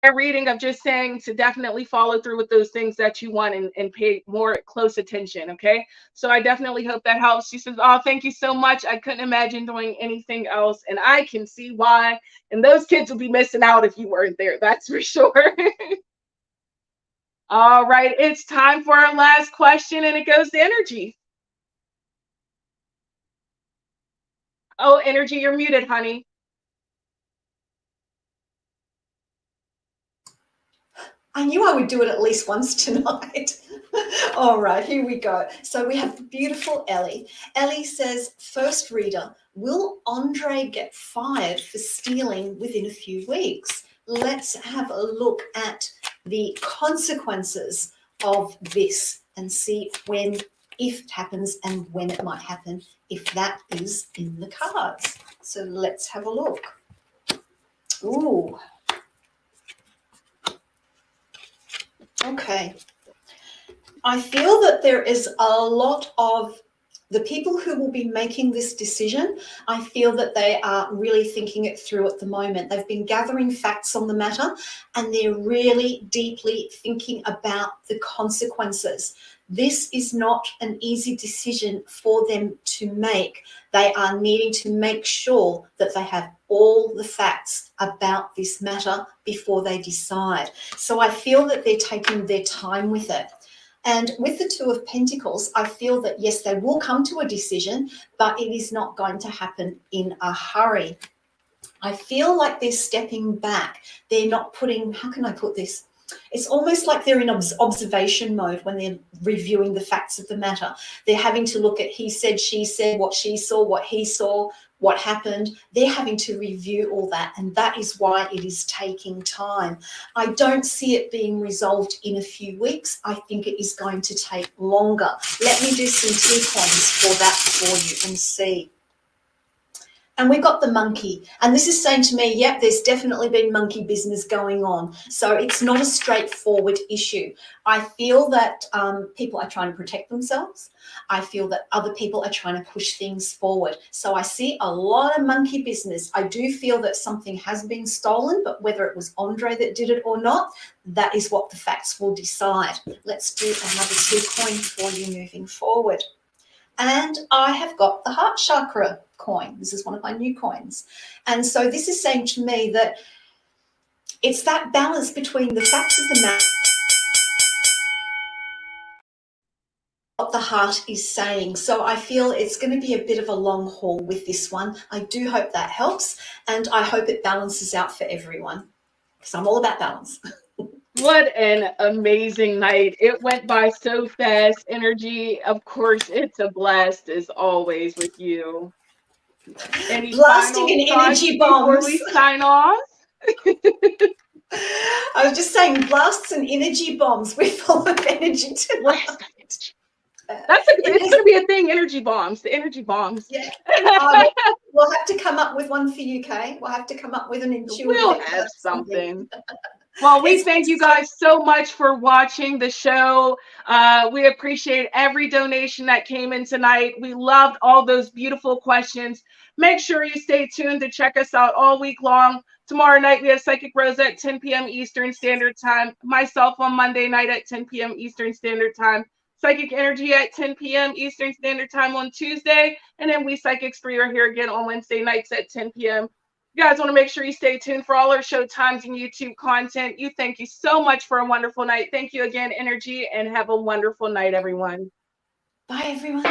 a reading of just saying to definitely follow through with those things that you want and pay more close attention. Okay. So I definitely hope that helps. She says, oh, thank you so much. I couldn't imagine doing anything else. And I can see why. And those kids will be missing out if you weren't there. That's for sure. All right, it's time for our last question, and it goes to Innerji. Oh, Innerji, you're muted, honey. I knew I would do it at least once tonight. All right, here we go. So we have the beautiful Ellie. Ellie says, first reader, will Andre get fired for stealing within a few weeks? Let's have a look at the consequences of this and see when, if it happens, and when it might happen, if that is in the cards. So let's have a look. Ooh. Okay. I feel that there is a lot of The people who will be making this decision, I feel that they are really thinking it through at the moment. They've been gathering facts on the matter and they're really deeply thinking about the consequences. This is not an easy decision for them to make. They are needing to make sure that they have all the facts about this matter before they decide. So I feel that they're taking their time with it. And with the Two of Pentacles, I feel that, yes, they will come to a decision, but it is not going to happen in a hurry. I feel like they're stepping back. They're not putting, how can I put this? It's almost like they're in observation mode when they're reviewing the facts of the matter. They're having to look at he said, she said, what she saw, what he saw, what happened. They're having to review all that, and that is why it is taking time. I don't see it being resolved in a few weeks. I think it is going to take longer. Let me do some T-coins for that for you and see. And we've got the monkey, and this is saying to me, yep, there's definitely been monkey business going on. So it's not a straightforward issue. I feel that people are trying to protect themselves. I feel that other people are trying to push things forward. So I see a lot of monkey business. I do feel that something has been stolen, but whether it was Andre that did it or not, that is what the facts will decide. Let's do another T-coin for you moving forward. And I have got the heart chakra coin. This is one of my new coins. And so this is saying to me that it's that balance between the facts of the matter, what the heart is saying. So I feel it's going to be a bit of a long haul with this one. I do hope that helps, and I hope it balances out for everyone, because I'm all about balance. What an amazing night. It went by so fast. Innerji, of course, it's a blast as always with you. Any Blasting final in thoughts energy before bombs. we sign off? I was just saying blasts and energy bombs. We're full of energy tonight. It's going to be a thing, energy bombs, the energy bombs. Yeah. We'll have to come up with one for you, Kay. We'll have to come up with an intuitive. We'll have something. Well, we thank you guys so much for watching the show. We appreciate every donation that came in tonight. We loved all those beautiful questions. Make sure you stay tuned to check us out all week long. Tomorrow night, we have Psychic Rose at 10 p.m. Eastern Standard Time. Myself on Monday night at 10 p.m. Eastern Standard Time. Psychic Energy at 10 p.m. Eastern Standard Time on Tuesday. And then we Psychics 3 are here again on Wednesday nights at 10 p.m. You guys want to make sure you stay tuned for all our show times and YouTube content. Thank you so much for a wonderful night. Thank you again, Innerji, and have a wonderful night, everyone. Bye, everyone.